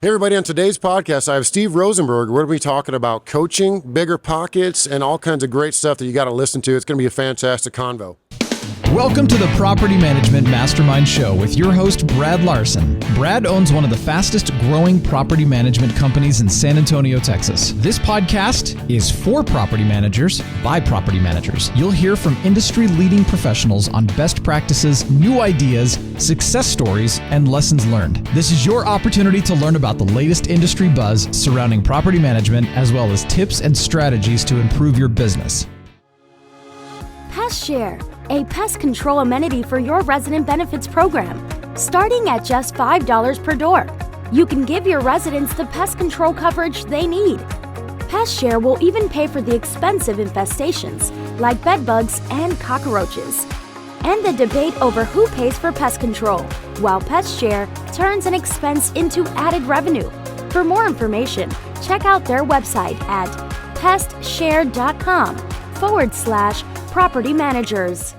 Hey everybody, on today's podcast, I have Steve Rozenberg. We're going to be talking about coaching, bigger pockets, and all kinds of great stuff that you got to listen to. It's going to be a fantastic convo. Welcome to the Property Management Mastermind Show with your host, Brad Larson. Brad owns one of the fastest growing property management companies in San Antonio, Texas. This podcast is for property managers by property managers. You'll hear from industry-leading professionals on best practices, new ideas, success stories, and lessons learned. This is your opportunity to learn about the latest industry buzz surrounding property management, as well as tips and strategies to improve your business. Pest Share, a pest control amenity for your resident benefits program, starting at just $5 per door. You can give your residents the pest control coverage they need. Pest Share will even pay for the expensive infestations like bedbugs and cockroaches. And the debate over who pays for pest control, while Pest Share turns an expense into added revenue. For more information, check out their website at pestshare.com/property managers.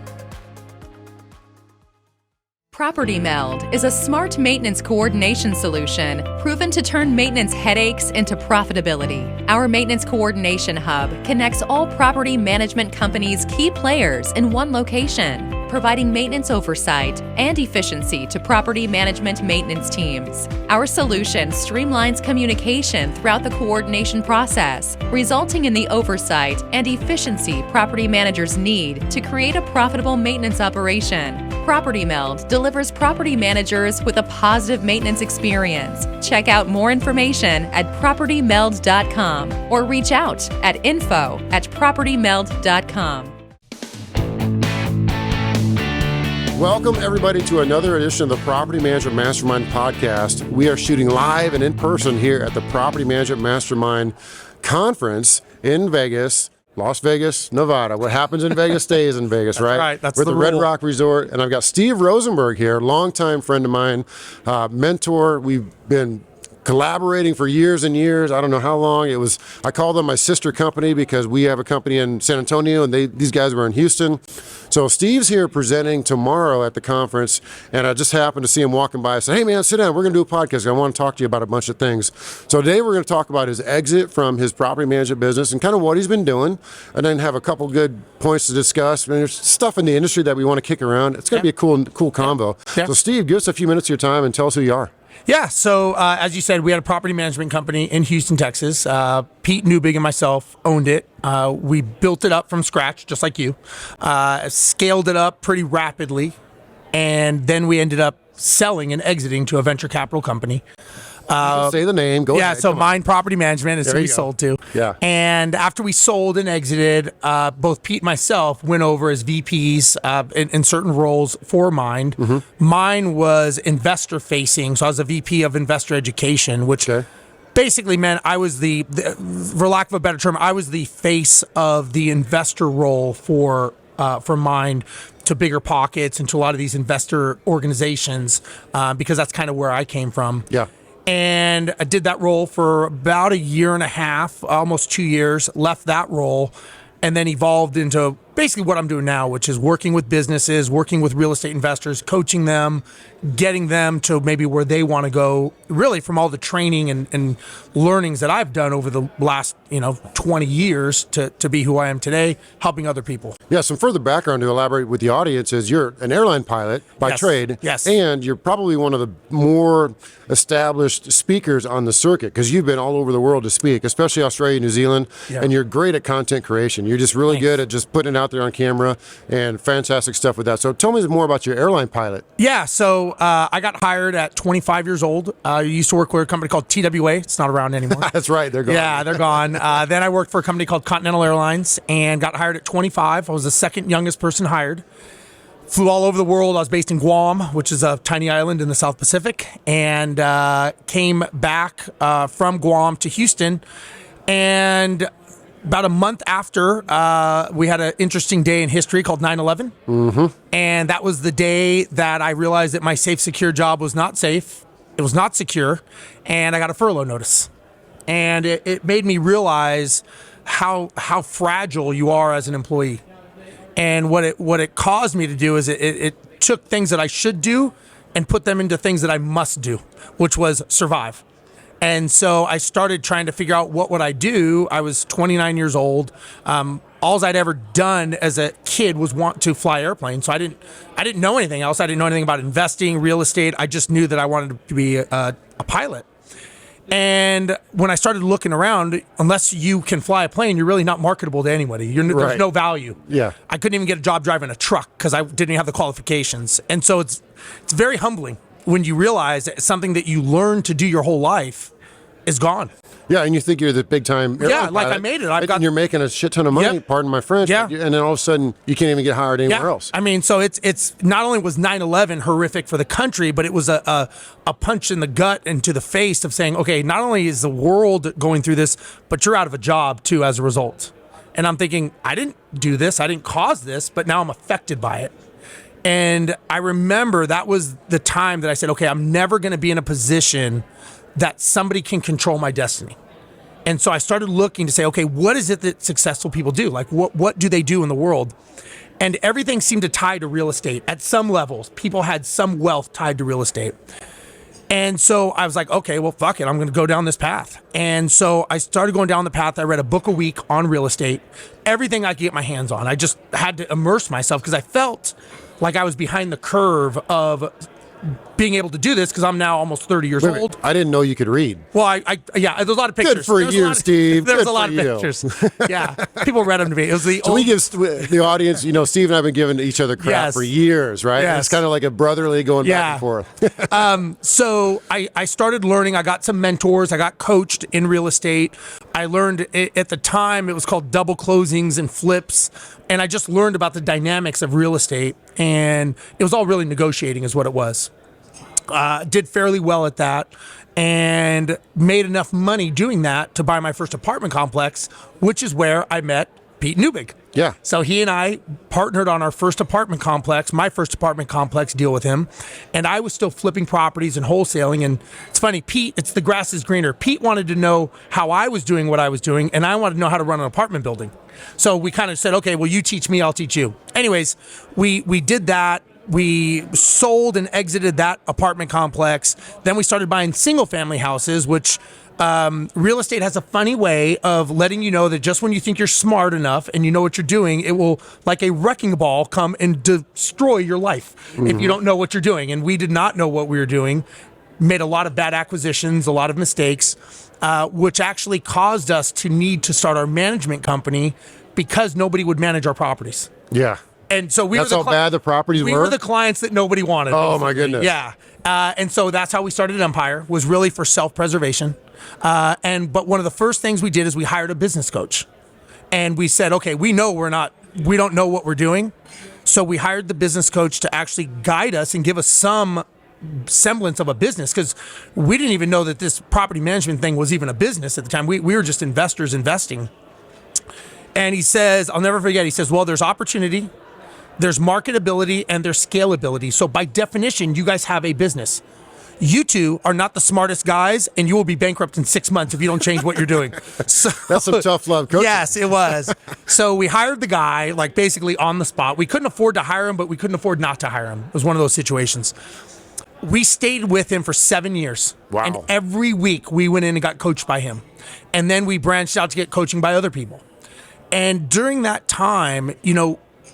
Property Meld is a smart maintenance coordination solution proven to turn maintenance headaches into profitability. Our maintenance coordination hub connects all property management companies' key players in one location, providing maintenance oversight and efficiency to property management maintenance teams. Our solution streamlines communication throughout the coordination process, resulting in the oversight and efficiency property managers need to create a profitable maintenance operation. Property Meld delivers property managers with a positive maintenance experience. Check out more information at propertymeld.com or reach out at info@propertymeld.com. Welcome everybody to another edition of the Property Management Mastermind podcast. We are shooting live and in person here at the Property Management Mastermind Conference in Vegas. Las Vegas, Nevada. What happens in Vegas stays in Vegas, right? Right. That's We're at the the Red rule. Rock Resort, and I've got Steve Rozenberg here, longtime friend of mine, mentor. We've been collaborating for years and years. I don't know how long. I call them my sister company because we have a company in San Antonio, and these guys were in Houston. So Steve's here presenting tomorrow at the conference, and I just happened to see him walking by. I said, hey man, sit down. We're going to do a podcast. I want to talk to you about a bunch of things. So today we're going to talk about his exit from his property management business and kind of what he's been doing, and then have a couple good points to discuss. And there's stuff in the industry that we want to kick around. It's going to be a cool combo. Yeah. So Steve, give us a few minutes of your time and tell us who you are. Yeah, so as you said, we had a property management company in Houston, Texas. Pete Newbig and myself owned it. We built it up from scratch, just like you. Scaled it up pretty rapidly, and then we ended up selling and exiting to a venture capital company. Say the name. Go ahead. So Mind Property Management is There who we you go. sold to. Yeah. And after we sold and exited, both Pete and myself went over as VPs in certain roles for Mind. Mm-hmm. Mine was investor facing, so I was a VP of investor education, which basically meant I was for lack of a better term, I was the face of the investor role for Mind to bigger pockets and to a lot of these investor organizations, because that's kind of where I came from. Yeah. And I did that role for about a year and a half, almost 2 years, left that role, and then evolved into basically what I'm doing now, which is working with businesses, working with real estate investors, coaching them, getting them to maybe where they want to go, really from all the training and learnings that I've done over the last 20 years to be who I am today, helping other people. Yeah, some further background to elaborate with the audience is you're an airline pilot by trade. Yes. And you're probably one of the more established speakers on the circuit because you've been all over the world to speak, especially Australia, New Zealand, and you're great at content creation. You're just really good at just putting it out there on camera and fantastic stuff with that. So tell me more about your airline pilot. Yeah, so I got hired at 25 years old. I used to work with a company called TWA. It's not around anymore. That's right, they're gone. Yeah, they're gone. Then I worked for a company called Continental Airlines and got hired at 25. I was the second youngest person hired. Flew all over the world. I was based in Guam, which is a tiny island in the South Pacific, and came back from Guam to Houston. And about a month after, we had an interesting day in history called 9/11. Mm-hmm. And that was the day that I realized that my safe, secure job was not safe. It was not secure. And I got a furlough notice. And it made me realize how fragile you are as an employee. And what it caused me to do is it took things that I should do and put them into things that I must do, which was survive. And so I started trying to figure out what would I do. I was 29 years old. All I'd ever done as a kid was want to fly airplanes. So I didn't know anything else. I didn't know anything about investing, real estate. I just knew that I wanted to be a pilot. And when I started looking around, unless you can fly a plane, you're really not marketable to anybody. There's no value. Yeah. I couldn't even get a job driving a truck because I didn't have the qualifications. And so it's very humbling when you realize that something that you learned to do your whole life is gone. Yeah, and you think you're the big time airline like pilot, I made it. and you're making a shit ton of money, Yep. pardon my French, Yeah. and then all of a sudden you can't even get hired anywhere else. I mean, so it's not only was 9/11 horrific for the country, but it was a punch in the gut and to the face of saying, okay, not only is the world going through this, but you're out of a job too as a result. And I'm thinking, I didn't do this, I didn't cause this, but now I'm affected by it. And I remember that was the time that I said, okay, I'm never going to be in a position that somebody can control my destiny. And so I started looking to say, okay, what is it that successful people do? Like, what do they do in the world? And everything seemed to tie to real estate at some levels. People had some wealth tied to real estate. And so I was like, okay, well, fuck it. I'm going to go down this path. And so I started going down the path. I read a book a week on real estate, everything I could get my hands on. I just had to immerse myself because I felt like I was behind the curve of being able to do this because I'm now almost 30 years old. I didn't know you could read. Well, yeah, there's a lot of pictures. Good for you, Steve. There was Good a lot for of you. pictures. Yeah, people read them to me. It was the So we give the audience, Steve and I have been giving each other crap Yes. for years, right? Yes. It's kind of like a brotherly going back and forth. So I started learning. I got some mentors. I got coached in real estate. I learned at the time it was called double closings and flips. And I just learned about the dynamics of real estate. And it was all really negotiating is what it was. Did fairly well at that and made enough money doing that to buy my first apartment complex, which is where I met Pete Newbig. Yeah. So he and I partnered on our first apartment complex, my first apartment complex deal with him. And I was still flipping properties and wholesaling. And it's funny, Pete, it's the grass is greener. Pete wanted to know how I was doing what I was doing, and I wanted to know how to run an apartment building. So we kind of said, okay, well, you teach me, I'll teach you. Anyways, we did that. We sold and exited that apartment complex. Then we started buying single family houses, which real estate has a funny way of letting you know that just when you think you're smart enough and you know what you're doing, it will, like a wrecking ball, come and destroy your life if you don't know what you're doing. And we did not know what we were doing, made a lot of bad acquisitions, a lot of mistakes, which actually caused us to need to start our management company because nobody would manage our properties. Yeah. And so That's how bad the properties were? We were the clients that nobody wanted. Oh, my goodness. Yeah. And so that's how we started Empire, was really for self-preservation. But one of the first things we did is we hired a business coach. And we said, okay, we don't know what we're doing. So we hired the business coach to actually guide us and give us some semblance of a business, because we didn't even know that this property management thing was even a business at the time. We were just investors investing. And he says, I'll never forget, he says, well, there's opportunity, there's marketability, and there's scalability. So by definition, you guys have a business. You two are not the smartest guys, and you will be bankrupt in 6 months if you don't change what you're doing. So, That's some tough love coaching. Yes, it was. So we hired the guy, like basically on the spot. We couldn't afford to hire him, but we couldn't afford not to hire him. It was one of those situations. We stayed with him for 7 years. Wow. And every week we went in and got coached by him. And then we branched out to get coaching by other people. And during that time,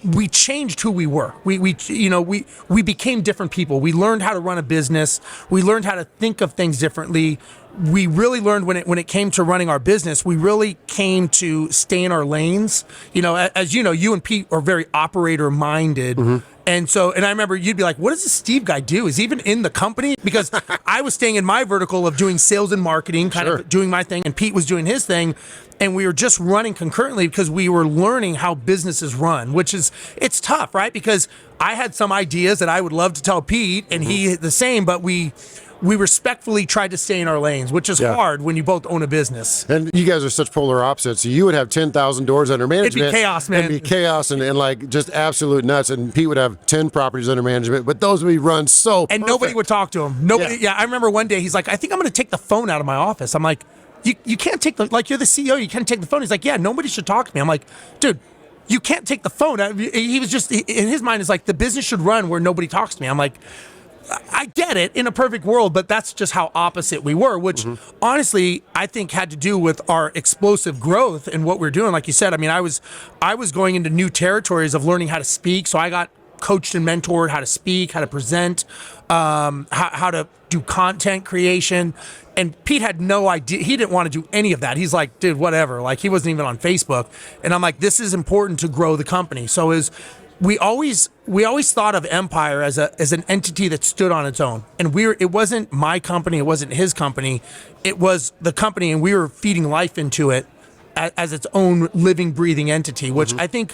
we changed who we were. We became different people. We learned how to run a business. We learned how to think of things differently. We really learned when it came to running our business, we really came to stay in our lanes. As you know, you and Pete are very operator minded. Mm-hmm. And I remember you'd be like, what does this Steve guy do? Is he even in the company? Because I was staying in my vertical of doing sales and marketing, kind of doing my thing, and Pete was doing his thing. And we were just running concurrently because we were learning how businesses run, it's tough, right? Because I had some ideas that I would love to tell Pete, and he the same, but we respectfully tried to stay in our lanes, which is hard when you both own a business. And you guys are such polar opposites. So you would have 10,000 doors under management. It'd be chaos, man. It'd be chaos and like just absolute nuts. And Pete would have 10 properties under management, but those would be run so And perfect. nobody would talk to him. Nobody. Yeah, I remember one day he's like, I think I'm going to take the phone out of my office. I'm like, you can't take you're the CEO, you can't take the phone. He's like, yeah, nobody should talk to me. I'm like, dude, you can't take the phone. He was just, in his mind, is like, the business should run where nobody talks to me. I'm like, I get it in a perfect world, but that's just how opposite we were, which honestly, I think had to do with our explosive growth and what we're doing. Like you said, I mean, I was going into new territories of learning how to speak. So I got coached and mentored how to speak, how to present, how to do content creation. And Pete had no idea. He didn't want to do any of that. He's like, dude, whatever. Like, he wasn't even on Facebook. And I'm like, this is important to grow the company. So we always thought of Empire as an entity that stood on its own. And it wasn't my company, it wasn't his company. It was the company, and we were feeding life into it as its own living, breathing entity, which I think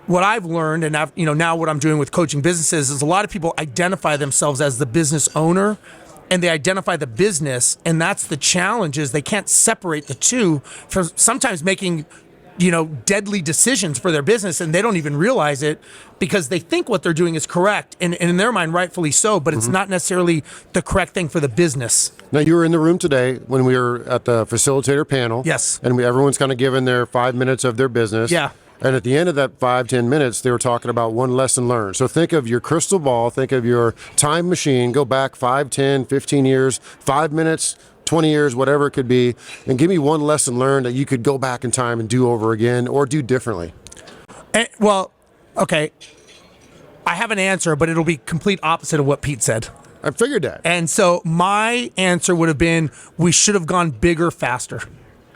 what I've learned, and now what I'm doing with coaching businesses, is a lot of people identify themselves as the business owner, and they identify the business, and that's the challenge, is they can't separate the two from sometimes making deadly decisions for their business, and they don't even realize it because they think what they're doing is correct, and in their mind, rightfully so, but it's not necessarily the correct thing for the business. Now, you were in the room today when we were at the facilitator panel. Yes. And everyone's kind of given their 5 minutes of their business. Yeah. And at the end of that 5-10 minutes, they were talking about one lesson learned. So think of your crystal ball, think of your time machine, go back 5, 10, 15 years, 5 minutes, 20 years, whatever it could be, and give me one lesson learned that you could go back in time and do over again or do differently. Well, okay. I have an answer, but it'll be complete opposite of what Pete said. I figured that. And so my answer would have been, we should have gone bigger, faster.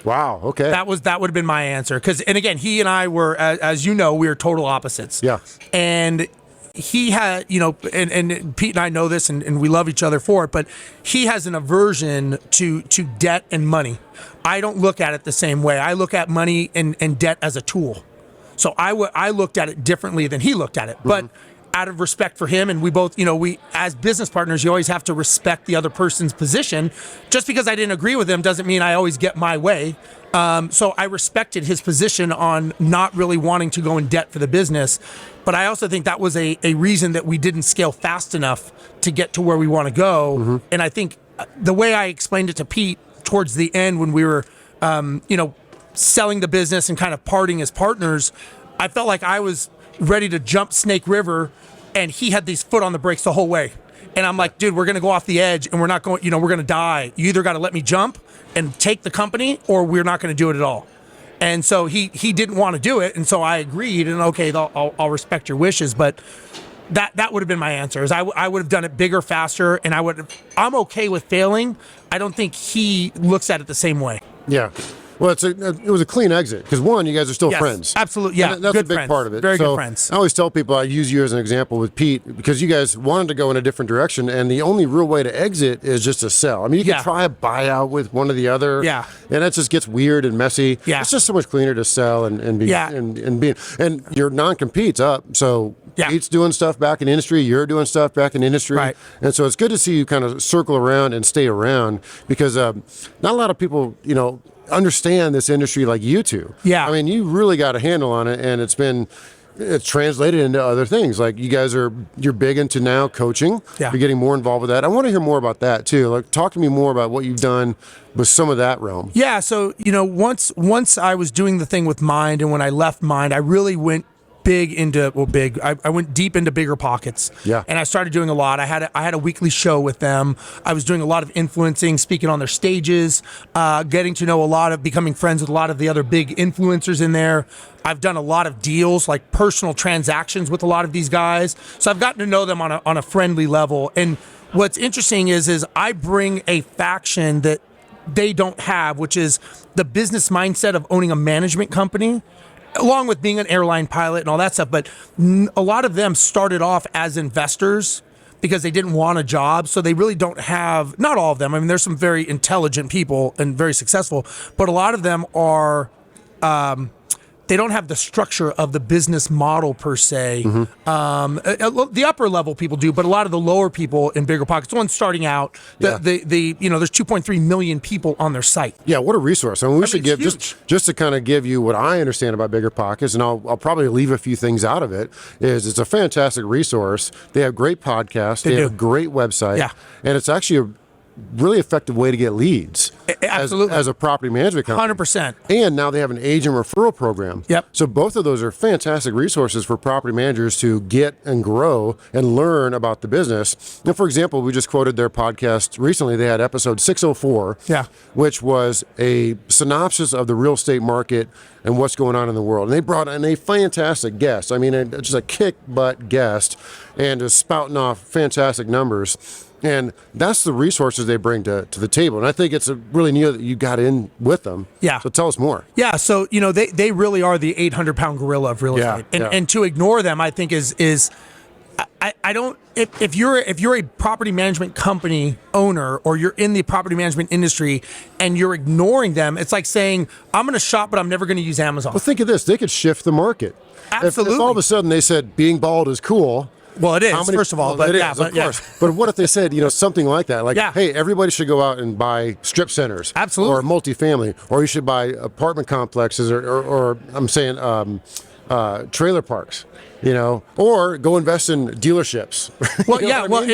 Wow. Okay. That would have been my answer. And again, he and I were, as you know, we were total opposites. Yeah. And he had, and Pete and I know this, and we love each other for it, but he has an aversion to debt and money. I don't look at it the same way. I look at money and debt as a tool. So I looked at it differently than he looked at it. But out of respect for him, and we both, we as business partners, you always have to respect the other person's position. Just because I didn't agree with him doesn't mean I always get my way. So I respected his position on not really wanting to go in debt for the business. But I also think that was a reason that we didn't scale fast enough to get to where we want to go. And I think the way I explained it to Pete towards the end when we were, selling the business and kind of parting as partners, I felt like I was ready to jump Snake River, and he had these foot on the brakes the whole way. And I'm like, dude, we're going to go off the edge, and we're not going, we're going to die. You either got to let me jump and take the company, or we're not going to do it at all. And so he didn't want to do it. And so I agreed, and okay, I'll respect your wishes. But that would have been my answer, is I would have done it bigger, faster, and I'm okay with failing. I don't think he looks at it the same way. Yeah. Well, it was a clean exit because, one, you guys are still friends. Absolutely, yeah. And that's good a big friends. part of it. Very good friends. I always tell people, I use you as an example with Pete because you guys wanted to go in a different direction, and the only real way to exit is just to sell. I mean, you can try a buyout with one or the other, and that just gets weird and messy. Yeah. It's just so much cleaner to sell and be and your non-compete's up, so. Yeah. Pete's doing stuff back in industry, you're doing stuff back in industry. Right. And so it's good to see you kind of circle around and stay around because not a lot of people, understand this industry like you two. Yeah. I mean, you really got a handle on it, and it's translated into other things. Like you're big into now coaching. Yeah. You're getting more involved with that. I want to hear more about that too. Like, talk to me more about what you've done with some of that realm. Yeah. So, once I was doing the thing with Mind, and when I left Mind, I really went I went deep into Bigger Pockets. Yeah. And I started doing a lot. I had a weekly show with them. I was doing a lot of influencing, speaking on their stages, getting to know becoming friends with a lot of the other big influencers in there. I've done a lot of deals, like personal transactions with a lot of these guys. So I've gotten to know them on a friendly level. And what's interesting is I bring a faction that they don't have, which is the business mindset of owning a management company, along with being an airline pilot and all that stuff. But a lot of them started off as investors because they didn't want a job. So they really don't have, not all of them. I mean, there's some very intelligent people and very successful, but a lot of them are, they don't have the structure of the business model per se. The upper level people do, but a lot of the lower people in Bigger Pockets, the ones starting out, there's 2.3 million people on their site. Yeah, what a resource. I mean, we should give huge. just to kind of give you what I understand about Bigger Pockets, and I'll probably leave a few things out of it. Is it's a fantastic resource. They have great podcasts. They have a great website. Yeah. And it's actually really effective way to get leads. Absolutely. As a property management company. 100%. And now they have an agent referral program. Yep. So both of those are fantastic resources for property managers to get and grow and learn about the business. And for example, we just quoted their podcast recently. They had episode 604, which was a synopsis of the real estate market and what's going on in the world. And they brought in a fantastic guest. I mean, just a kick-butt guest and just spouting off fantastic numbers. And that's the resources they bring to the table. And I think it's really neat that you got in with them. Yeah. So tell us more. Yeah. So, they really are the 800-pound gorilla of real estate. And to ignore them, I think I don't, if you're a property management company owner or you're in the property management industry and you're ignoring them, it's like saying, I'm going to shop, but I'm never going to use Amazon. Well, think of this. They could shift the market. Absolutely. If all of a sudden they said being bald is cool. Well, it is, first of all, but it yeah, is, of course. But what if they said, something like that? Like, hey, everybody should go out and buy strip centers. Absolutely. Or multifamily. Or you should buy apartment complexes or I'm saying trailer parks, or go invest in dealerships. Well, yeah, well,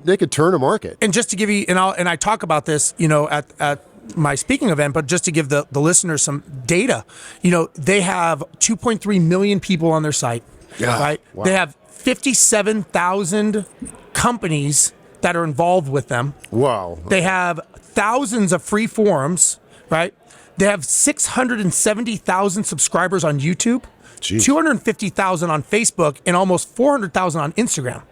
they could turn a market. And just to give you, and I talk about this, at my speaking event, but just to give the listeners some data, they have 2.3 million people on their site, right? Wow. They have 57,000 companies that are involved with them. Wow. They have thousands of free forums, right? They have 670,000 subscribers on YouTube, 250,000 on Facebook, and almost 400,000 on Instagram.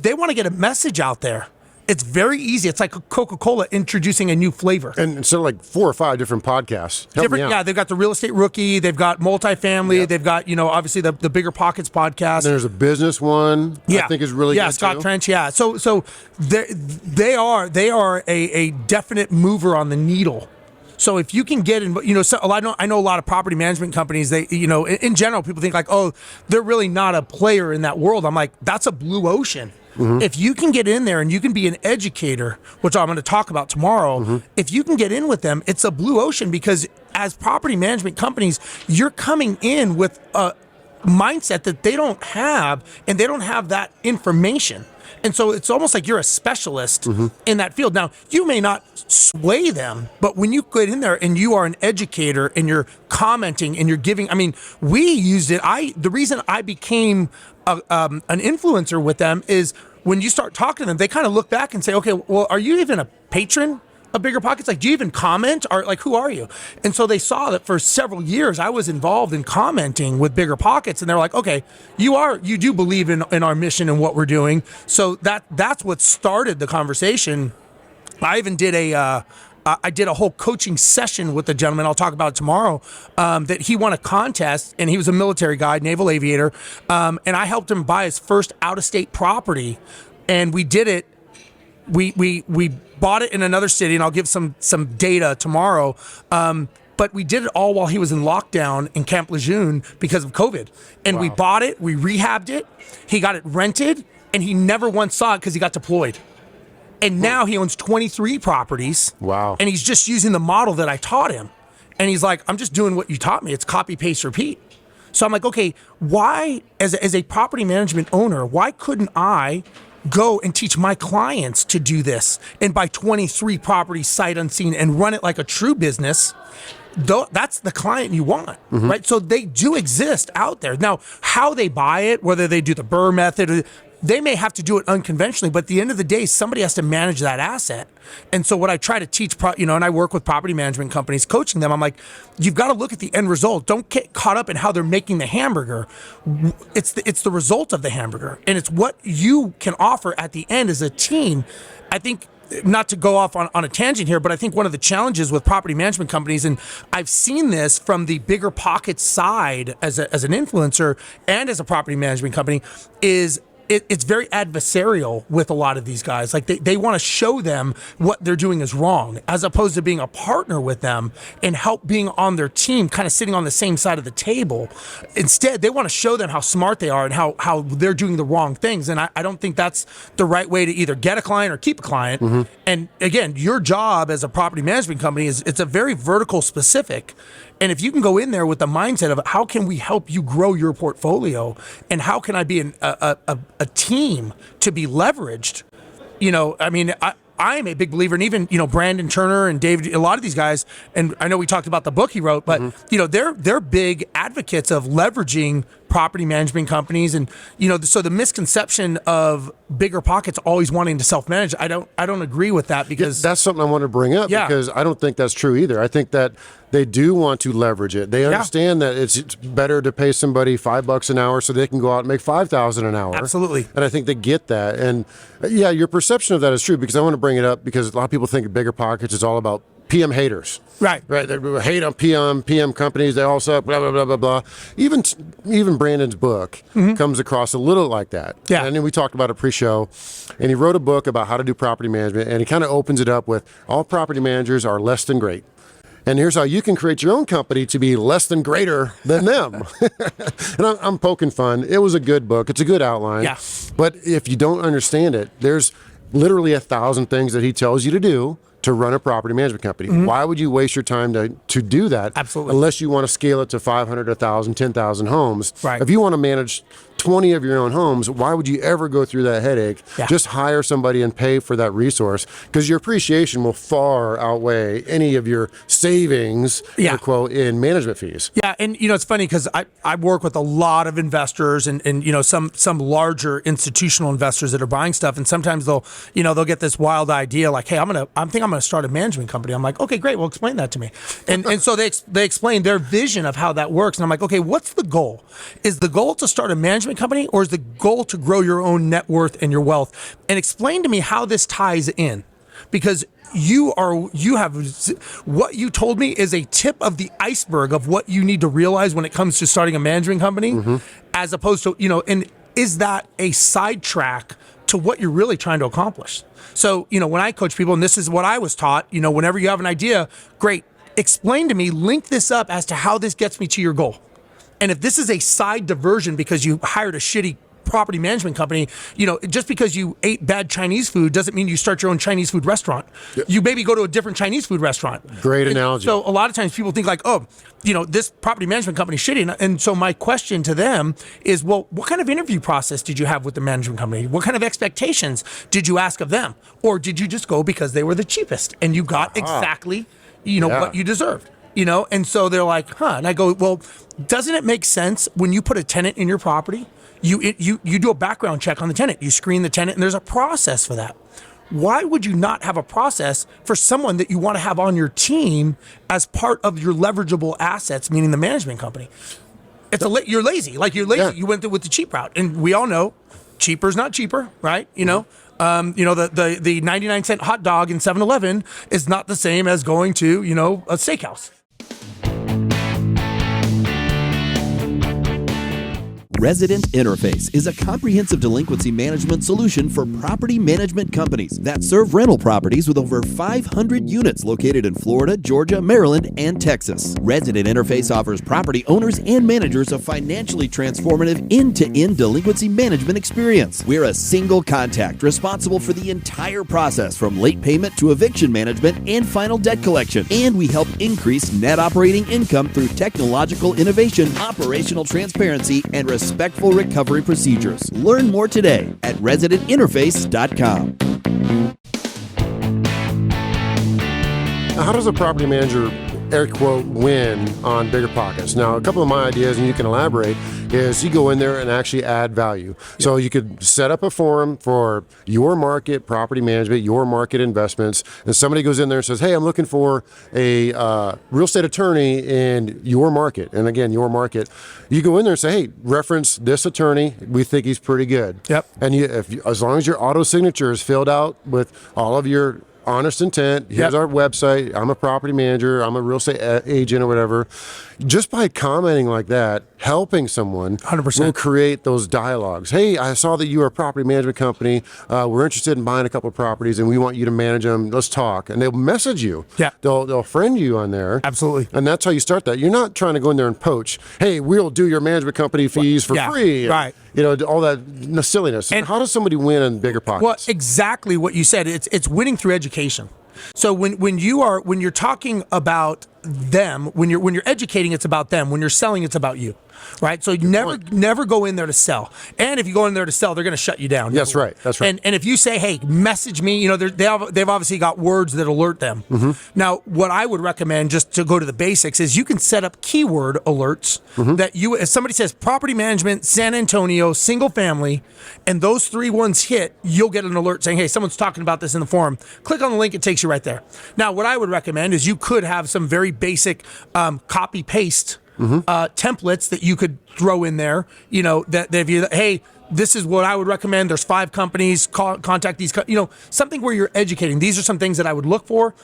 They want to get a message out there. It's very easy. It's like Coca-Cola introducing a new flavor. And so like 4 or 5 different podcasts. Yeah, they've got the Real Estate Rookie. They've got Multifamily. They've got, obviously the Bigger Pockets podcast. And there's a business one I think is really good. Yeah, Scott too. Trench, yeah. So they are a definite mover on the needle. So if you can get in, I know a lot of property management companies, they, in general, people think like, oh, they're really not a player in that world. I'm like, that's a blue ocean. Mm-hmm. If you can get in there and you can be an educator, which I'm going to talk about tomorrow, if you can get in with them, it's a blue ocean because as property management companies, you're coming in with a mindset that they don't have, and they don't have that information. And so it's almost like you're a specialist in that field. Now, you may not sway them, but when you get in there and you are an educator and you're commenting and you're giving, we used it. The reason I became an influencer with them is when you start talking to them, they kind of look back and say, okay, well, are you even a patron of Bigger Pockets? Like, do you even comment? Or like, who are you? And so they saw that for several years I was involved in commenting with Bigger Pockets, and they're like, okay, you do believe in our mission and what we're doing. So that's what started the conversation. I even did I did a whole coaching session with the gentleman. I'll talk about it tomorrow. That he won a contest, and he was a military guy, naval aviator, and I helped him buy his first out-of-state property, and we did it. We bought it in another city, and I'll give some data tomorrow. But we did it all while he was in lockdown in Camp Lejeune because of COVID. And we bought it, we rehabbed it, he got it rented, and he never once saw it because he got deployed. And now he owns 23 properties. Wow. And he's just using the model that I taught him. And he's like, I'm just doing what you taught me. It's copy, paste, repeat. So I'm like, okay, why, as a property management owner, why couldn't I go and teach my clients to do this and buy 23 properties sight unseen and run it like a true business? That's the client you want, right? So they do exist out there. Now, how they buy it, whether they do the Burr method, they may have to do it unconventionally, but at the end of the day, somebody has to manage that asset. And so what I try to teach, and I work with property management companies, coaching them, I'm like, you've got to look at the end result. Don't get caught up in how they're making the hamburger. It's the result of the hamburger, and it's what you can offer at the end as a team. I think, not to go off on a tangent here, but I think one of the challenges with property management companies, and I've seen this from the Bigger Pockets side as an influencer and as a property management company, is it's very adversarial with a lot of these guys. Like they want to show them what they're doing is wrong, as opposed to being a partner with them and help being on their team, kind of sitting on the same side of the table. Instead, they want to show them how smart they are and how they're doing the wrong things. And I don't think that's the right way to either get a client or keep a client. And again, your job as a property management company it's a very vertical specific. And if you can go in there with the mindset of how can we help you grow your portfolio and how can I be a team to be leveraged, I am a big believer, and even, Brandon Turner and David, a lot of these guys, and I know we talked about the book he wrote, but, they're big advocates of leveraging property management companies. And, so the misconception of bigger pockets always wanting to self-manage, I don't agree with that, because that's something I want to bring up, because I don't think that's true either. I think that they do want to leverage it. They understand that it's better to pay somebody $5 an hour so they can go out and make $5,000 an hour. Absolutely. And I think they get that. And your perception of that is true, because I want to bring it up because a lot of people think bigger pockets is all about PM haters. Right. They hate on PM companies. They all suck, blah, blah, blah, blah, blah. Even Brandon's book comes across a little like that. Yeah. And then we talked about it pre-show, and he wrote a book about how to do property management, and he kind of opens it up with all property managers are less than great. And here's how you can create your own company to be less than greater than them. And I'm poking fun. It was a good book. It's a good outline. Yeah. But if you don't understand it, there's literally 1,000 things that he tells you to do to run a property management company. Why would you waste your time to do that? Absolutely. Unless you want to scale it to 500, 1,000, 10,000 homes. Right. If you want to manage 20 of your own homes, why would you ever go through that headache? Yeah. Just hire somebody and pay for that resource, because your appreciation will far outweigh any of your savings, quote, in management fees. Yeah, and it's funny because I work with a lot of investors and some larger institutional investors that are buying stuff, and sometimes they'll get this wild idea like, hey, I think I'm gonna start a management company. I'm like, okay, great, well, explain that to me. And so they explain their vision of how that works, and I'm like, okay, what's the goal? Is the goal to start a management company, or is the goal to grow your own net worth and your wealth? And explain to me how this ties in, because you have what you told me is a tip of the iceberg of what you need to realize when it comes to starting a management company, as opposed to, and is that a sidetrack to what you're really trying to accomplish? So, when I coach people, and this is what I was taught, whenever you have an idea, great, explain to me, link this up as to how this gets me to your goal. And if this is a side diversion because you hired a shitty property management company, just because you ate bad Chinese food doesn't mean you start your own Chinese food restaurant. Yep. You maybe go to a different Chinese food restaurant. Great analogy. So a lot of times people think like, this property management company is shitty. And so my question to them is, well, what kind of interview process did you have with the management company? What kind of expectations did you ask of them? Or did you just go because they were the cheapest and you got exactly, what you deserved? And so they're like, huh. And I go, well, doesn't it make sense when you put a tenant in your property, you do a background check on the tenant, you screen the tenant, and there's a process for that. Why would you not have a process for someone that you want to have on your team as part of your leverageable assets, meaning the management company? You're lazy. You're lazy. Yeah. You went with the cheap route. And we all know cheaper is not cheaper, right? The 99-cent hot dog in 7-Eleven is not the same as going to, a steakhouse. Resident Interface is a comprehensive delinquency management solution for property management companies that serve rental properties with over 500 units located in Florida, Georgia, Maryland, and Texas. Resident Interface offers property owners and managers a financially transformative end-to-end delinquency management experience. We're a single contact responsible for the entire process from late payment to eviction management and final debt collection. And we help increase net operating income through technological innovation, operational transparency, and respectful recovery procedures. Learn more today at residentinterface.com. Now, how does a property manager, air quote, win on bigger pockets? Now, a couple of my ideas, and you can elaborate, is you go in there and actually add value. So you could set up a forum for your market property management, your market investments, and somebody goes in there and says, hey, I'm looking for a real estate attorney in your market. And again, your market. You go in there and say, hey, reference this attorney. We think he's pretty good. Yep. And as long as your auto signature is filled out with all of your honest intent, here's our website, I'm a property manager, I'm a real estate agent or whatever. Just by commenting like that, helping someone 100% will create those dialogues. Hey, I saw that you are a property management company. We're interested in buying a couple of properties and we want you to manage them. Let's talk. And they'll message you. Yeah. They'll friend you on there. Absolutely. And that's how you start that. You're not trying to go in there and poach. Hey, we'll do your management company fees for free. Right. All that silliness. And how does somebody win in bigger pockets? Well, exactly what you said. It's winning through education. So when you're talking about them, when you're educating, it's about them. When you're selling, it's about you. right? So never go in there to sell. And if you go in there to sell, they're going to shut you down. That's right. That's right. And if you say, hey, message me, they've obviously got words that alert them. Now, what I would recommend, just to go to the basics, is you can set up keyword alerts that if somebody says property management, San Antonio, single family, and those 3 ones hit, you'll get an alert saying, hey, someone's talking about this in the forum. Click on the link, it takes you right there. Now, what I would recommend is you could have some very basic copy paste templates that you could throw in there, that if you, hey, this is what I would recommend. There's 5 companies, contact these, something where you're educating. These are some things that I would look for.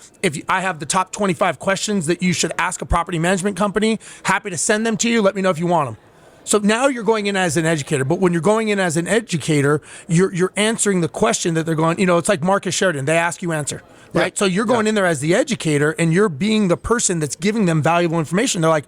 I have the top 25 questions that you should ask a property management company, happy to send them to you. Let me know if you want them. So now you're going in as an educator, but when you're going in as an educator, you're answering the question that they're going, it's like Marcus Sheridan, they ask, you answer, right? Yeah. So you're going in there as the educator and you're being the person that's giving them valuable information. They're like,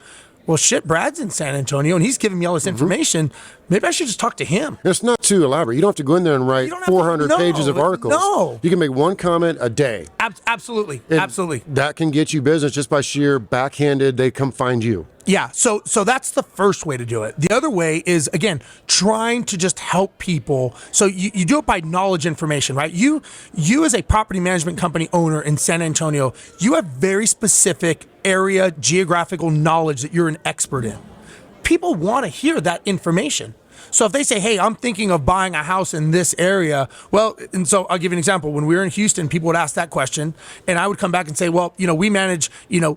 well, shit, Brad's in San Antonio and he's giving me all this information. Maybe I should just talk to him. It's not too elaborate. You don't have to go in there and write 400 pages of articles. No. You can make one comment a day. Absolutely. And absolutely. That can get you business just by sheer backhanded, they come find you. Yeah, so that's the first way to do it. The other way is, again, trying to just help people. So you do it by knowledge information, right? You as a property management company owner in San Antonio, you have very specific area, geographical knowledge that you're an expert in. People want to hear that information. So if they say, hey, I'm thinking of buying a house in this area, well, and so I'll give you an example. When we were in Houston, people would ask that question, and I would come back and say, well, we manage,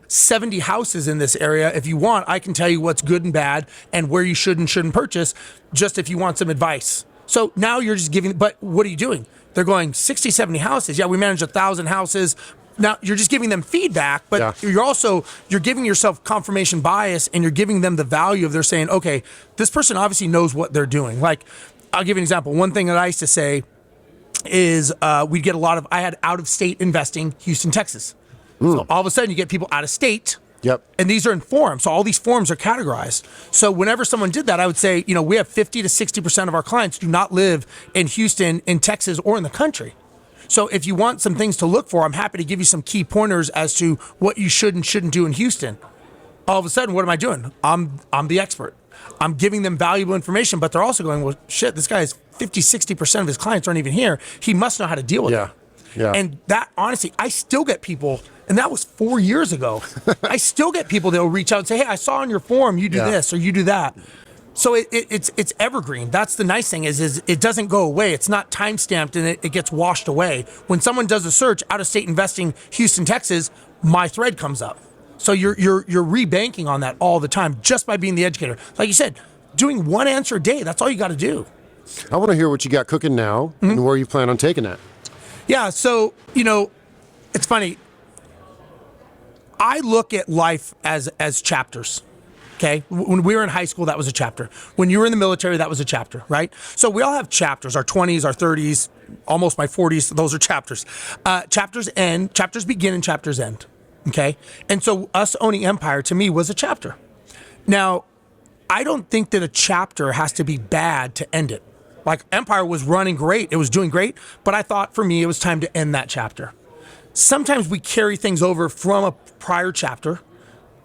70 houses in this area. If you want, I can tell you what's good and bad and where you should and shouldn't purchase, just if you want some advice. So now you're just giving, but what are you doing? They're going 60, 70 houses. Yeah, we manage 1,000 houses. Now, you're just giving them feedback, but you're giving yourself confirmation bias and you're giving them the value of they're saying, okay, this person obviously knows what they're doing. Like, I'll give you an example. One thing that I used to say is we'd get I had out-of-state investing, Houston, Texas. So all of a sudden you get people out of state. Yep. And these are in forums. So all these forums are categorized. So whenever someone did that, I would say, we have 50 to 60% of our clients do not live in Houston, in Texas, or in the country. So if you want some things to look for, I'm happy to give you some key pointers as to what you should and shouldn't do in Houston. All of a sudden, what am I doing? I'm the expert. I'm giving them valuable information, but they're also going, well, shit, this guy is 50, 60% of his clients aren't even here. He must know how to deal with it. Yeah. And that, honestly, I still get people, and that was 4 years ago. I still get people that will reach out and say, hey, I saw on your forum you do this or you do that. So it's evergreen. That's the nice thing is it doesn't go away. It's not time stamped and it gets washed away. When someone does a search, out of state investing, Houston, Texas, my thread comes up. So you're rebanking on that all the time just by being the educator. Like you said, doing one answer a day. That's all you got to do. I want to hear what you got cooking now and where you plan on taking that. Yeah. So it's funny. I look at life as chapters. Okay. When we were in high school, that was a chapter. When you were in the military, that was a chapter, right? So we all have chapters, our 20s, our 30s, almost my 40s. Those are chapters. Chapters end, chapters begin and chapters end. Okay. And so us owning Empire to me was a chapter. Now, I don't think that a chapter has to be bad to end it. Like Empire was running great. It was doing great. But I thought for me, it was time to end that chapter. Sometimes we carry things over from a prior chapter.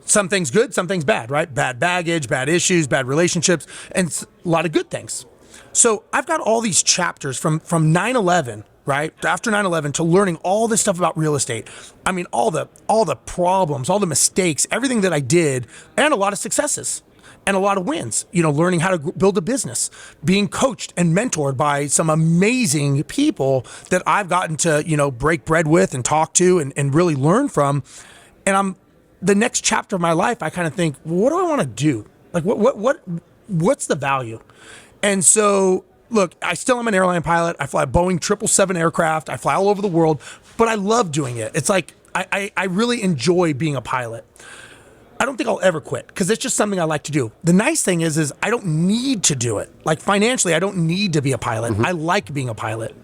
Some things good, some things bad, right? Bad baggage, bad issues, bad relationships, and a lot of good things. So I've got all these chapters from 9/11, right? After 9/11 to learning all this stuff about real estate. I mean, all the problems, all the mistakes, everything that I did, and a lot of successes and a lot of wins, learning how to build a business, being coached and mentored by some amazing people that I've gotten to, break bread with and talk to and really learn from. And the next chapter of my life, I kind of think, what do I want to do? Like, what's the value? And so, look, I still am an airline pilot. I fly Boeing 777 aircraft. I fly all over the world, but I love doing it. It's like, I really enjoy being a pilot. I don't think I'll ever quit because it's just something I like to do. The nice thing is I don't need to do it. Like financially, I don't need to be a pilot. I like being a pilot.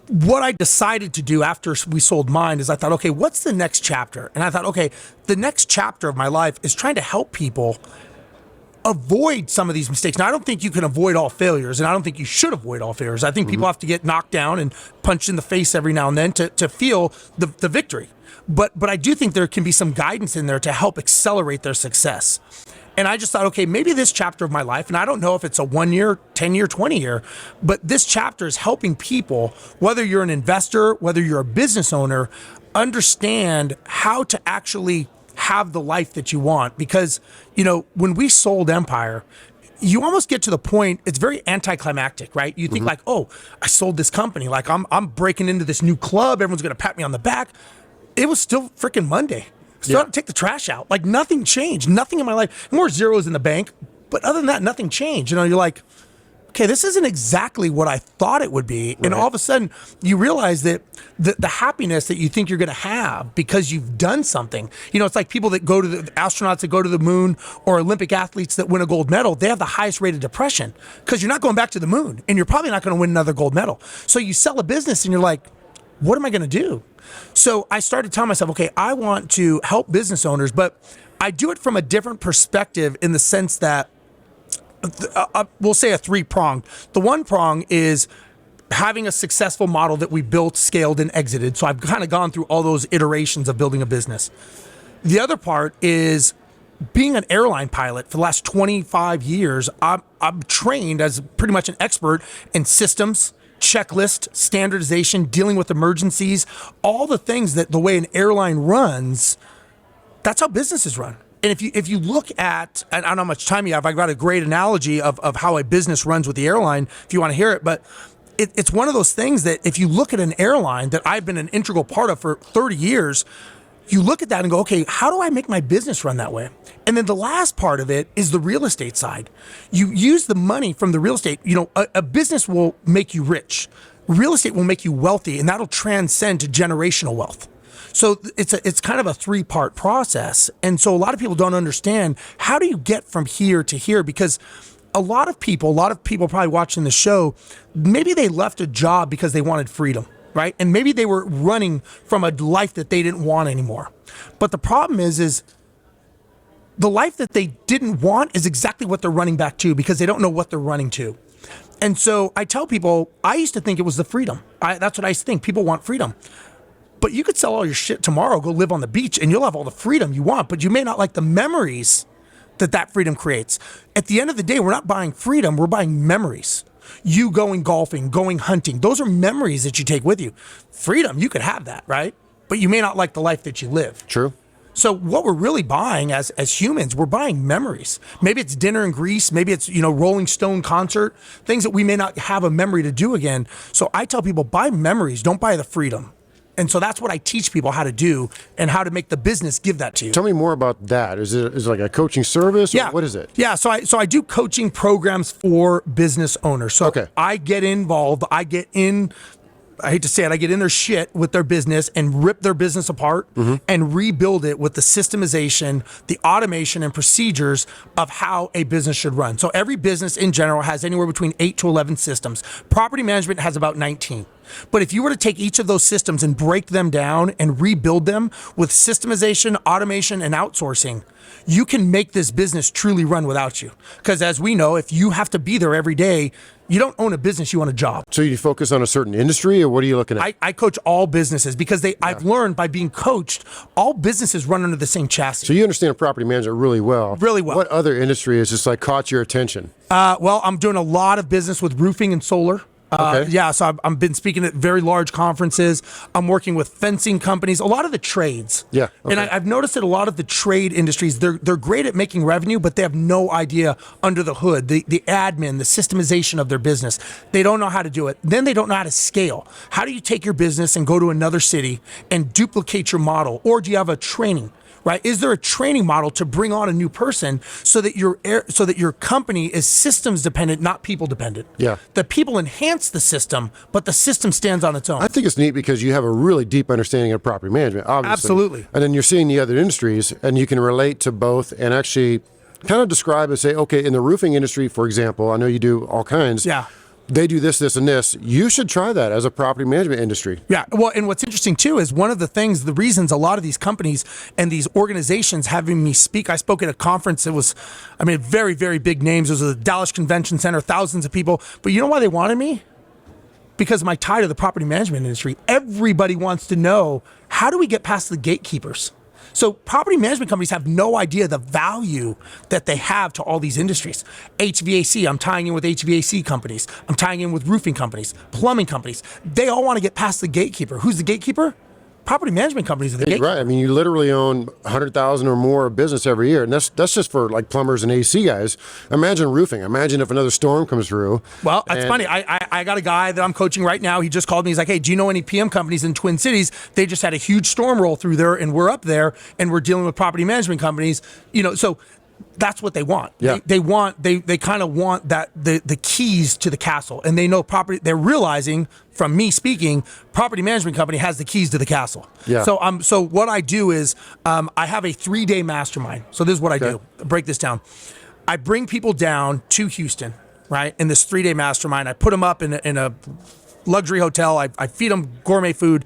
What I decided to do after we sold mine is I thought, okay, what's the next chapter? And I thought, okay, the next chapter of my life is trying to help people avoid some of these mistakes. Now, I don't think you can avoid all failures, and I don't think you should avoid all failures. I think people have to get knocked down and punched in the face every now and then to feel the victory. But I do think there can be some guidance in there to help accelerate their success. And I just thought, okay, maybe this chapter of my life, and I don't know if it's a 1 year, 10 year, 20 year, but this chapter is helping people, whether you're an investor, whether you're a business owner, understand how to actually have the life that you want. Because, when we sold Empire, you almost get to the point, it's very anticlimactic, right? You think like, oh, I sold this company. Like I'm breaking into this new club. Everyone's going to pat me on the back. It was still freaking Monday. Still had to take the trash out. Like nothing changed. Nothing in my life. More zeros in the bank. But other than that, nothing changed. You're like, okay, this isn't exactly what I thought it would be. And all of a sudden you realize that the happiness that you think you're going to have because you've done something, it's like people that go to the astronauts that go to the moon or Olympic athletes that win a gold medal, they have the highest rate of depression because you're not going back to the moon and you're probably not going to win another gold medal. So you sell a business and you're like, what am I going to do? So I started telling myself, okay, I want to help business owners, but I do it from a different perspective in the sense that we'll say a three-pronged. The one prong is having a successful model that we built, scaled, and exited. So I've kind of gone through all those iterations of building a business. The other part is being an airline pilot for the last 25 years. I'm trained as pretty much an expert in systems, checklist, standardization, dealing with emergencies, all the things that the way an airline runs, that's how businesses run. And if you look at, I don't know how much time you have, I got a great analogy of how a business runs with the airline, if you want to hear it, but it's one of those things that if you look at an airline that I've been an integral part of for 30 years, you look at that and go, okay, how do I make my business run that way? And then the last part of it is the real estate side. You use the money from the real estate. A business will make you rich. Real estate will make you wealthy, and that'll transcend to generational wealth. So it's kind of a three-part process. And so a lot of people don't understand, how do you get from here to here? Because a lot of people probably watching the show, maybe they left a job because they wanted freedom, right? And maybe they were running from a life that they didn't want anymore. But the problem is the life that they didn't want is exactly what they're running back to because they don't know what they're running to. And so I tell people, I used to think it was the freedom. That's what I used to think. People want freedom. But you could sell all your shit tomorrow, go live on the beach, and you'll have all the freedom you want, but you may not like the memories that freedom creates. At the end of the day, we're not buying freedom, we're buying memories. You going golfing, going hunting, those are memories that you take with you. Freedom, you could have that, right? But you may not like the life that you live. True. So what we're really buying as humans, we're buying memories. Maybe it's dinner in Greece, maybe it's, Rolling Stone concert, things that we may not have a memory to do again. So I tell people, buy memories, don't buy the freedom. And so that's what I teach people how to do and how to make the business give that to you. Tell me more about that. Is it like a coaching service? Or what is it? Yeah. So I do coaching programs for business owners. So okay. I get involved. I hate to say it, I get in their shit with their business and rip their business apart and rebuild it with the systemization, the automation and procedures of how a business should run. So every business in general has anywhere between 8 to 11 systems. Property management has about 19. But if you were to take each of those systems and break them down and rebuild them with systemization, automation, and outsourcing, you can make this business truly run without you. Because as we know, if you have to be there every day, you don't own a business, you own a job. So you focus on a certain industry, or what are you looking at? I coach all businesses because I've learned by being coached, all businesses run under the same chassis. So you understand property management really well. Really well. What other industry has just caught your attention? Well, I'm doing a lot of business with roofing and solar. Okay. Yeah, so I've been speaking at very large conferences. I'm working with fencing companies, a lot of the trades. Yeah. Okay. And I've noticed that a lot of the trade industries, they're great at making revenue, but they have no idea under the hood, the admin, the systemization of their business. They don't know how to do it. Then they don't know how to scale. How do you take your business and go to another city and duplicate your model? Or do you have a training? Right? Is there a training model to bring on a new person so that your company is systems dependent, not people dependent? Yeah. The people enhance the system, but the system stands on its own. I think it's neat because you have a really deep understanding of property management, obviously. Absolutely. And then you're seeing the other industries, and you can relate to both and actually kind of describe and say, okay, in the roofing industry, for example, I know you do all kinds. Yeah. They do this, this, and this. You should try that as a property management industry. Yeah. Well, and what's interesting too is one of the reasons a lot of these companies and these organizations having me speak. I spoke at a conference. It was, very, very big names. It was the Dallas Convention Center, thousands of people. But you know why they wanted me? Because of my tie to the property management industry. Everybody wants to know, how do we get past the gatekeepers? So property management companies have no idea the value that they have to all these industries. HVAC, I'm tying in with HVAC companies. I'm tying in with roofing companies, plumbing companies. They all want to get past the gatekeeper. Who's the gatekeeper? Property management companies are the gatekeeper. Right. I mean, you literally own 100,000 or more of business every year, and that's just for like plumbers and AC guys. Imagine roofing. Imagine if another storm comes through. Well, it's funny. I got a guy that I'm coaching right now. He just called me. He's like, "Hey, do you know any PM companies in Twin Cities? They just had a huge storm roll through there, and we're up there, and we're dealing with property management companies. So." That's what they want. Yeah. They kind of want that the keys to the castle, and they know property. They're realizing from me speaking, property management company has the keys to the castle. Yeah. So what I do is I have a 3-day mastermind. So this is what I do. Break this down. I bring people down to Houston, right? In this 3-day mastermind, I put them up in a luxury hotel. I feed them gourmet food,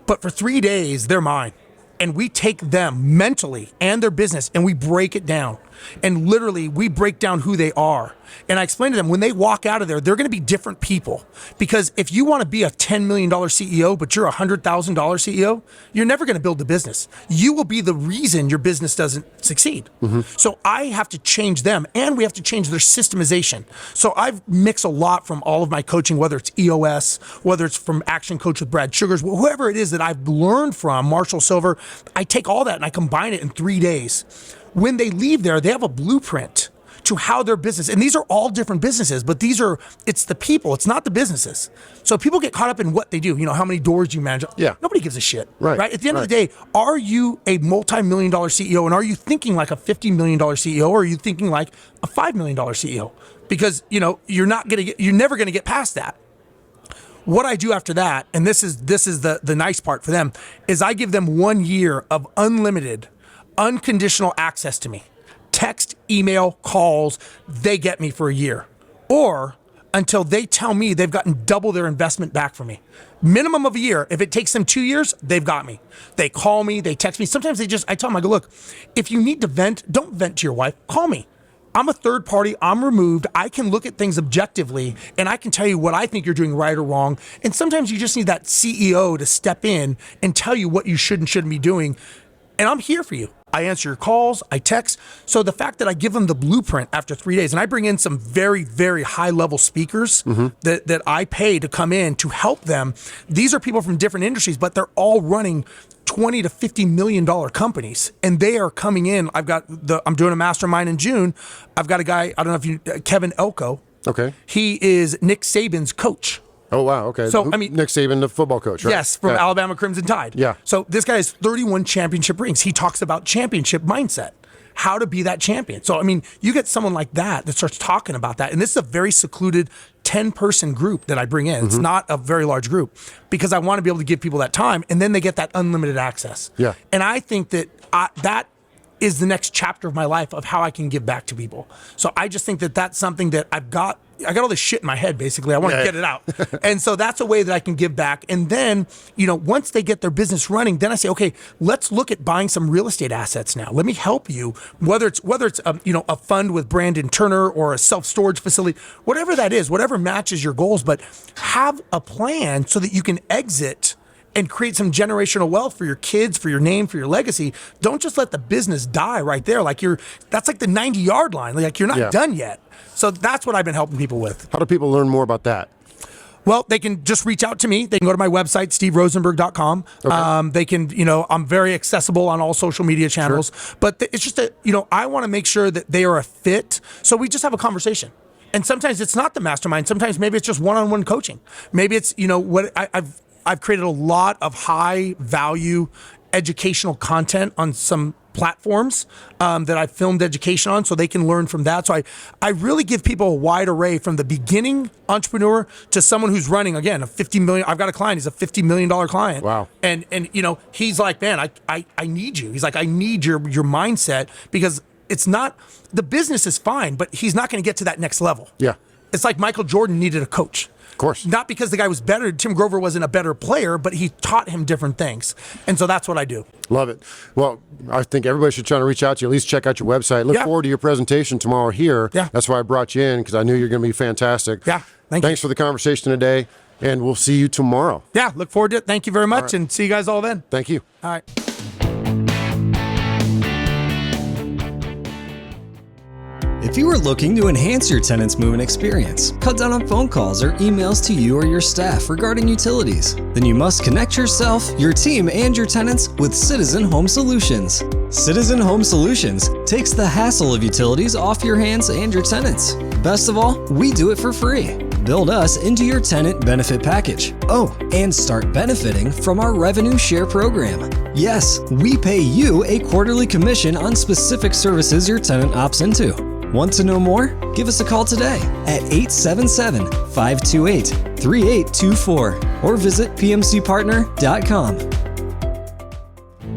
but for 3 days they're mine. And we take them mentally and their business and we break it down. And literally, we break down who they are. And I explain to them when they walk out of there, they're going to be different people. Because if you want to be a $10 million CEO, but you're a $100,000 CEO, you're never going to build the business. You will be the reason your business doesn't succeed. Mm-hmm. So I have to change them, and we have to change their systemization. So I've mixed a lot from all of my coaching, whether it's EOS, whether it's from Action Coach with Brad Sugars, whoever it is that I've learned from, Marshall Silver. I take all that and I combine it in 3 days. When they leave there, they have a blueprint to how their business, and these are all different businesses, but it's the people, it's not the businesses. So people get caught up in what they do, how many doors you manage. Yeah. Nobody gives a shit. Right. At the end of the day, are you a multi-million-dollar CEO, and are you thinking like a $50 million CEO, or are you thinking like a $5 million CEO? Because, you're never going to get past that. What I do after that, and this is the nice part for them, is I give them 1 year of unlimited, unconditional access to me. Text, email, calls, they get me for a year. Or until they tell me they've gotten double their investment back from me. Minimum of a year. If it takes them 2 years, they've got me. They call me, they text me. Sometimes I tell them, I go, look, if you need to vent, don't vent to your wife, call me. I'm a third party, I'm removed, I can look at things objectively, and I can tell you what I think you're doing right or wrong. And sometimes you just need that CEO to step in and tell you what you should and shouldn't be doing. And I'm here for you. I answer your calls, I text. So the fact that I give them the blueprint after 3 days, and I bring in some very, very high level speakers that I pay to come in to help them. These are people from different industries, but they're all running $20 to $50 million companies, and they are coming in. I'm doing a mastermind in June. I've got a guy, I don't know if Kevin Elko. Okay. He is Nick Saban's coach. Oh, wow. Okay. So, Nick Saban, the football coach, right? Yes, from Alabama Crimson Tide. Yeah. So this guy has 31 championship rings. He talks about championship mindset, how to be that champion. So, you get someone like that starts talking about that. And this is a very secluded 10-person group that I bring in. It's not a very large group because I want to be able to give people that time, and then they get that unlimited access. Yeah. And I think that that is the next chapter of my life of how I can give back to people. So I just think that that's something that I got all this shit in my head, basically. I want to get it out. And so that's a way that I can give back. And then, once they get their business running, then I say, okay, let's look at buying some real estate assets now. Let me help you, whether it's a fund with Brandon Turner or a self-storage facility, whatever that is, whatever matches your goals, but have a plan so that you can exit and create some generational wealth for your kids, for your name, for your legacy. Don't just let the business die right there. That's like the 90-yard line. Like you're not done yet. So that's what I've been helping people with. How do people learn more about that? Well, they can just reach out to me. They can go to my website, steverozenberg.com. Okay. They can, I'm very accessible on all social media channels. Sure. But it's just that, I want to make sure that they are a fit. So we just have a conversation. And sometimes it's not the mastermind. Sometimes maybe it's just one-on-one coaching. Maybe it's, what I've created a lot of high value educational content on some platforms that I've filmed education on so they can learn from that. So I really give people a wide array from the beginning entrepreneur to someone who's running, again, a $50 million. I've got a client, he's a $50 million client. Wow. And he's like, man, I need you. He's like, I need your mindset because it's not, the business is fine, but he's not going to get to that next level. Yeah. It's like Michael Jordan needed a coach. Of course. Not because the guy was better. Tim Grover wasn't a better player, but he taught him different things. And so that's what I do. Love it. Well, I think everybody should try to reach out to you, at least check out your website. Look forward to your presentation tomorrow here. Yeah. That's why I brought you in, because I knew you're going to be fantastic. Yeah. Thanks for the conversation today, and we'll see you tomorrow. Yeah, look forward to it. Thank you very much, and see you guys all then. Thank you. All right. If you are looking to enhance your tenant's moving experience, cut down on phone calls or emails to you or your staff regarding utilities, then you must connect yourself, your team, and your tenants with Citizen Home Solutions. Citizen Home Solutions takes the hassle of utilities off your hands and your tenants. Best of all, we do it for free. Build us into your tenant benefit package. Oh, and start benefiting from our revenue share program. Yes, we pay you a quarterly commission on specific services your tenant opts into. Want to know more? Give us a call today at 877-528-3824 or visit pmcpartner.com.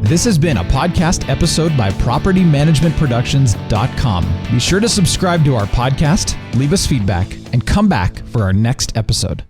This has been a podcast episode by PropertyManagementProductions.com. Be sure to subscribe to our podcast, leave us feedback, and come back for our next episode.